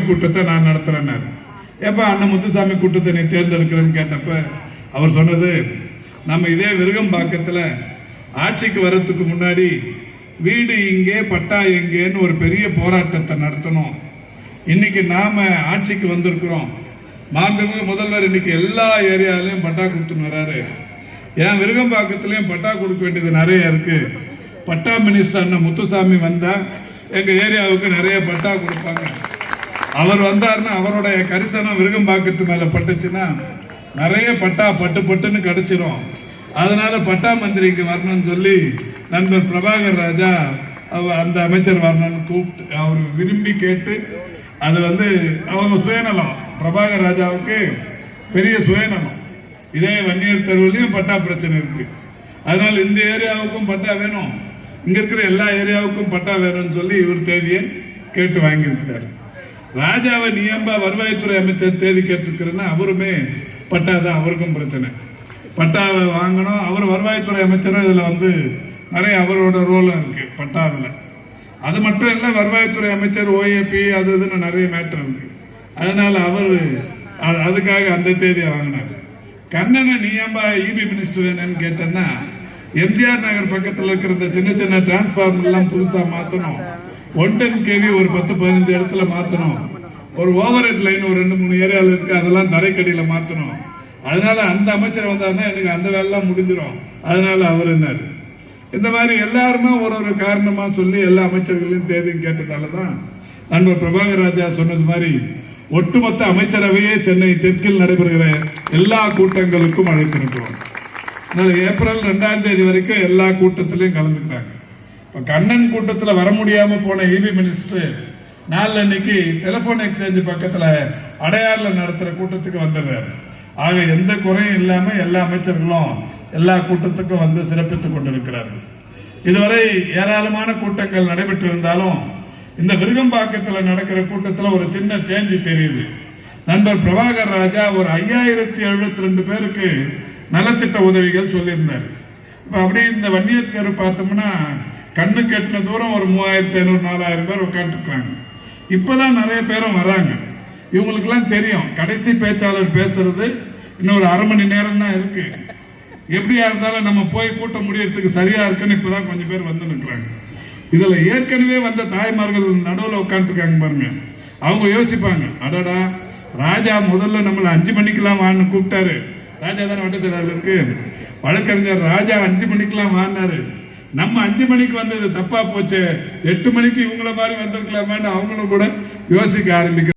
கூட்டத்தை நான் நடத்துறேன்னாரு. ஏப்பா அண்ணன் முத்துசாமி கூட்டத்தை நீ தேர்ந்தெடுக்கிறேன்னு கேட்டப்ப அவர் சொன்னது, நம்ம இதே விருகம்பாக்கத்தில் ஆட்சிக்கு வர்றதுக்கு முன்னாடி வீடு இங்கே பட்டா எங்கேன்னு ஒரு பெரிய போராட்டத்தை நடத்தணும். இன்னைக்கு நாம ஆட்சிக்கு வந்திருக்கிறோம். மாண்புமிகு முதல்வர் இன்னைக்கு எல்லா ஏரியாலையும் பட்டா கொடுத்துன்னு வர்றாரு. ஏன் விருகம்பாக்கத்திலையும் பட்டா கொடுக்க வேண்டியது நிறைய இருக்கு. பட்டா மினிஸ்டர் அண்ணன் முத்துசாமி வந்தா எங்க ஏரியாவுக்கு நிறைய பட்டா கொடுப்பாங்க. அவர் வந்தாருன்னா அவருடைய கரிசனம் விருகம்பாக்கத்து மேல பட்டுச்சுன்னா நிறைய பட்டா பட்டுன்னு கிடைச்சிரும். அதனால பட்டா மந்திரி இங்க வரணும்னு சொல்லி நண்பர் பிரபாகர் ராஜா அந்த அமைச்சர் வரணும்னு கூப்பிட்டு அவர் விரும்பி கேட்டு, அது அவங்க சுயநலம். பிரபாகர் ராஜாவுக்கு பெரிய சுயநலம். இதே வன்னியர் தெருவுலையும் பட்டா பிரச்சனை இருக்கு. அதனால இந்த ஏரியாவுக்கும் பட்டா வேணும், இங்க இருக்கிற எல்லா ஏரியாவுக்கும் பட்டா வேணும்னு சொல்லி இவர் தேதியை கேட்டு வாங்கியிருக்கிறார். ராஜாவை நியம்பா வருவாய்த்துறை அமைச்சர் தேதி கேட்டிருக்கிறேன்னா அவருமே பட்டா தான், அவருக்கும் பிரச்சனை. பட்டாவை வாங்கணும். அவர் வருவாய்த்துறை அமைச்சரும் இதில் நிறைய அவரோட ரோலும் இருக்கு பட்டாவில். அது மட்டும் இல்லை, வருவாய்த்துறை அமைச்சர் ஓஏபி அது இதுன்னு நிறைய மேட்டர் இருக்கு. அதனால அவர் அதுக்காக அந்த தேதியை வாங்கினார். கண்ணனை நியம்பா இபி மினிஸ்டர் என்னன்னு கேட்டேன்னா, எம்ஜிஆர் நகர் பக்கத்தில் இருக்கிற இந்த சின்ன சின்ன டிரான்ஸ்பார்மர்லாம் புதுசாக மாற்றணும். 110 kV ஒரு 10-15 இடத்துல மாற்றணும். ஒரு ஓவர் ஹெட் லைன் ஒரு 2-3 ஏரியாவில் இருக்கு, அதெல்லாம் தரைக்கடியில் மாற்றணும். அதனால அந்த அமைச்சர் வந்தாருன்னா எனக்கு அந்த வேலைலாம் முடிஞ்சிடும். அதனால அவர் என்னாரு, இந்த மாதிரி எல்லாருமே ஒரு காரணமா சொல்லி எல்லா அமைச்சர்களையும் தேதியும் கேட்டதால தான் நண்பர் பிரபாகர் ராஜா சொன்னது மாதிரி ஒட்டுமொத்த அமைச்சரவையே சென்னை தெற்கில் நடைபெறுகிற எல்லா கூட்டங்களுக்கும் அழைத்திருக்கிறோம். ஏப்ரல் 2ஆம் தேதி வரைக்கும் எல்லா கூட்டத்திலையும் கலந்துக்கிறாங்க. இப்போ கண்ணன் கூட்டத்தில் வர முடியாம போன இபி மினிஸ்டர் நாளன்னைக்கு டெலிபோன் எக்ஸ்சேஞ்ச் பக்கத்தில் அடையாறில் நடத்துகிற கூட்டத்துக்கு வந்துடுறாரு. ஆக எந்த குறையும் இல்லாமல் எல்லா அமைச்சர்களும் எல்லா கூட்டத்துக்கும் சிறப்பித்துக் கொண்டிருக்கிறார்கள். இதுவரை ஏராளமான கூட்டங்கள் நடைபெற்றிருந்தாலும் இந்த விருகம்பாக்கத்தில் நடக்கிற கூட்டத்தில் ஒரு சின்ன சேஞ்ச் தெரியுது. நண்பர் பிரபாகர் ராஜா ஒரு 5072 பேருக்கு நலத்திட்ட உதவிகள் சொல்லியிருந்தார். இப்போ அப்படியே இந்த வன்னியர் தெரு பார்த்தோம்னா கண்ணு கெட்டின தூரம் ஒரு 3500-4000 பேர் உட்காந்துருக்குறாங்க. இப்போதான் நிறைய பேரும் வர்றாங்க. இவங்களுக்கெல்லாம் தெரியும் கடைசி பேச்சாளர் பேசுறது இன்னும் ஒரு 1/2 மணி நேரம் தான் இருக்கு. எப்படியா இருந்தாலும் நம்ம போய் கூட்டம் முடியறதுக்கு சரியா இருக்குன்னு இப்பதான் கொஞ்சம் பேர் நிற்கிறாங்க. இதுல ஏற்கனவே வந்த தாய்மார்கள் நடுவில் உட்காந்துருக்காங்க பாருங்க. அவங்க யோசிப்பாங்க, அடடா ராஜா முதல்ல நம்மளை 5 மணிக்கெல்லாம் வான்னு கூப்பிட்டாரு. ராஜா தானே வட்டச்செயலாளர் இருக்கு, வழக்கறிஞர் ராஜா 5 மணிக்கெல்லாம் வாங்கினாரு. நம்ம 5 மணிக்கு வந்தது தப்பா போச்சு, 8 மணிக்கு இவங்கள மாதிரி வந்திருக்கலாமேன்னு அவங்களும் கூட யோசிக்க ஆரம்பிக்கிறாங்க.